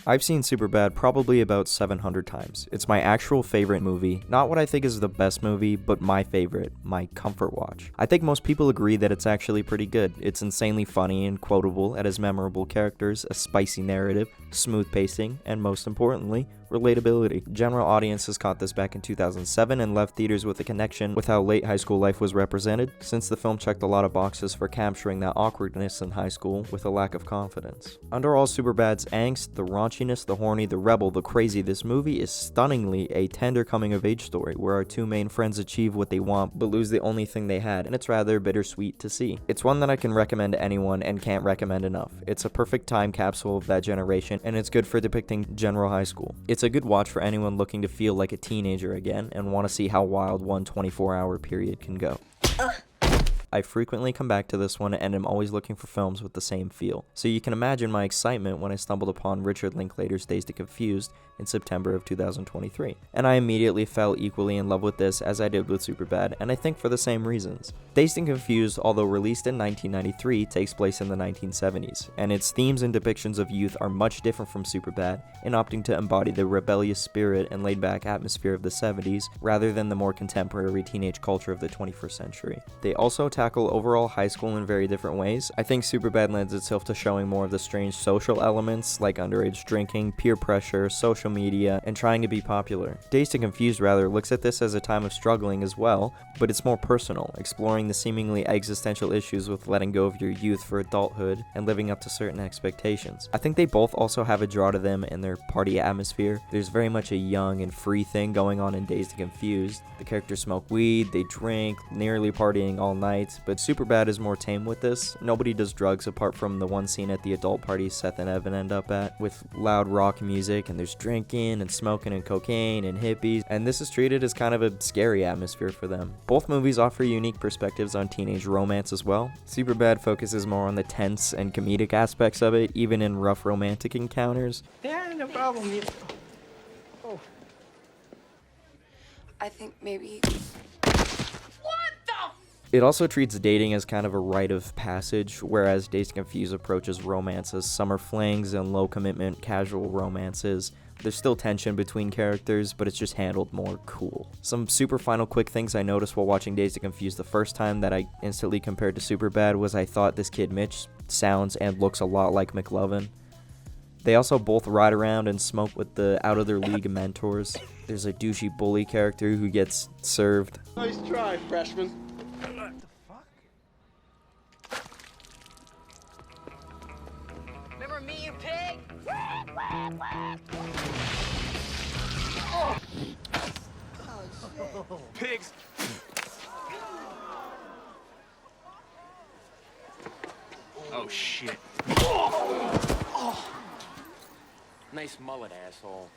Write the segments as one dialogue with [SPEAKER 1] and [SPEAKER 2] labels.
[SPEAKER 1] I've seen Superbad probably about 700 times. It's my actual favorite movie, not what I think is the best movie, but my favorite, my comfort watch. I think most people agree that it's actually pretty good. It's insanely funny and quotable, it has memorable characters, a spicy narrative, smooth pacing, and most importantly, relatability. General audiences caught this back in 2007 and left theaters with a connection with how late high school life was represented, since the film checked a lot of boxes for capturing that awkwardness in high school with a lack of confidence. Under all Superbad's angst, the raunchiness, the horny, the rebel, the crazy, this movie is stunningly a tender coming-of-age story where our two main friends achieve what they want but lose the only thing they had, and it's rather bittersweet to see. It's one that I can recommend to anyone and can't recommend enough. It's a perfect time capsule of that generation, and it's good for depicting general high school. It's a good watch for anyone looking to feel like a teenager again and want to see how wild one 24-hour period can go. I frequently come back to this one and am always looking for films with the same feel, so you can imagine my excitement when I stumbled upon Richard Linklater's Dazed and Confused in September of 2023, and I immediately fell equally in love with this as I did with Superbad, and I think for the same reasons. Dazed and Confused, although released in 1993, takes place in the 1970s, and its themes and depictions of youth are much different from Superbad in opting to embody the rebellious spirit and laid-back atmosphere of the 70s rather than the more contemporary teenage culture of the 21st century. They also tackle overall high school in very different ways. I think Superbad lends itself to showing more of the strange social elements like underage drinking, peer pressure, social media, and trying to be popular. Dazed and Confused rather looks at this as a time of struggling as well, but it's more personal, exploring the seemingly existential issues with letting go of your youth for adulthood and living up to certain expectations. I think they both also have a draw to them in their party atmosphere. There's very much a young and free thing going on in Dazed and Confused. The characters smoke weed, they drink, nearly partying all night, but Superbad is more tame with this. Nobody does drugs apart from the one scene at the adult party Seth and Evan end up at, with loud rock music, and there's drinking and smoking and cocaine and hippies, and this is treated as kind of a scary atmosphere for them. Both movies offer unique perspectives on teenage romance as well. Superbad focuses more on the tense and comedic aspects of it, even in rough romantic encounters.
[SPEAKER 2] Yeah, no problem. Oh.
[SPEAKER 3] I think maybe...
[SPEAKER 1] It also treats dating as kind of a rite of passage, whereas Dazed and Confused approaches romance as summer flings and low-commitment casual romances. There's still tension between characters, but it's just handled more cool. Some super final quick things I noticed while watching Dazed and Confused the first time that I instantly compared to Superbad was I thought this kid Mitch sounds and looks a lot like McLovin. They also both ride around and smoke with the out-of-their-league mentors. There's a douchey bully character who gets served.
[SPEAKER 2] Nice try, freshman.
[SPEAKER 4] What the fuck?
[SPEAKER 5] Remember me, you pig?
[SPEAKER 4] Oh, pigs! Oh, shit. Nice mullet, asshole.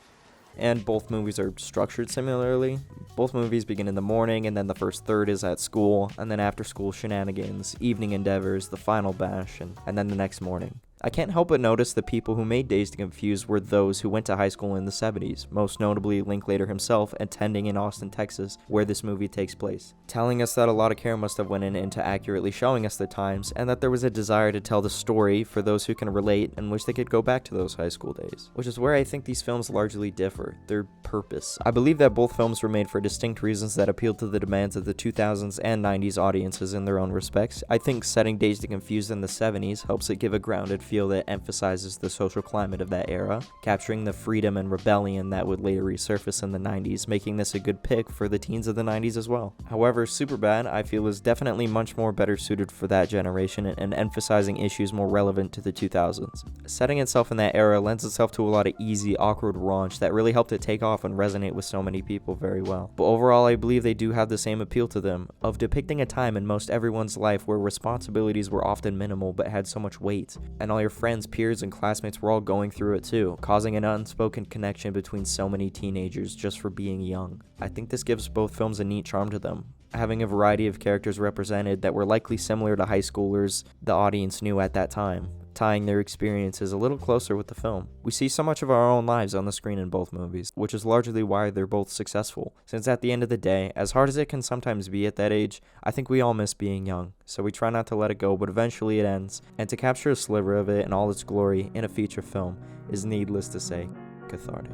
[SPEAKER 1] And both movies are structured similarly. Both movies begin in the morning, and then the first third is at school, and then after school shenanigans, evening endeavors, the final bash, and then the next morning. I can't help but notice the people who made Dazed and Confused were those who went to high school in the 70s, most notably Linklater himself attending in Austin, Texas, where this movie takes place, telling us that a lot of care must have went into accurately showing us the times, and that there was a desire to tell the story for those who can relate and wish they could go back to those high school days, which is where I think these films largely differ, their purpose. I believe that both films were made for distinct reasons that appealed to the demands of the 2000s and 90s audiences in their own respects. I think setting Dazed and Confused in the 70s helps it give a grounded feel that emphasizes the social climate of that era, capturing the freedom and rebellion that would later resurface in the 90s, making this a good pick for the teens of the 90s as well. However, Superbad, I feel, is definitely much more better suited for that generation and emphasizing issues more relevant to the 2000s. Setting itself in that era lends itself to a lot of easy, awkward raunch that really helped it take off and resonate with so many people very well. But overall, I believe they do have the same appeal to them, of depicting a time in most everyone's life where responsibilities were often minimal but had so much weight, and all your friends, peers, and classmates were all going through it too, causing an unspoken connection between so many teenagers just for being young. I think this gives both films a neat charm to them, having a variety of characters represented that were likely similar to high schoolers the audience knew at that time. tying their experiences a little closer with the film. We see so much of our own lives on the screen in both movies, which is largely why they're both successful, since at the end of the day, as hard as it can sometimes be at that age, I think we all miss being young, so we try not to let it go, but eventually it ends, and to capture a sliver of it in all its glory in a feature film is, needless to say, cathartic.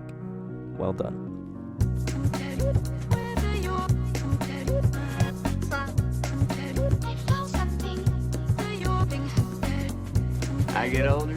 [SPEAKER 1] Well done.
[SPEAKER 4] I get older,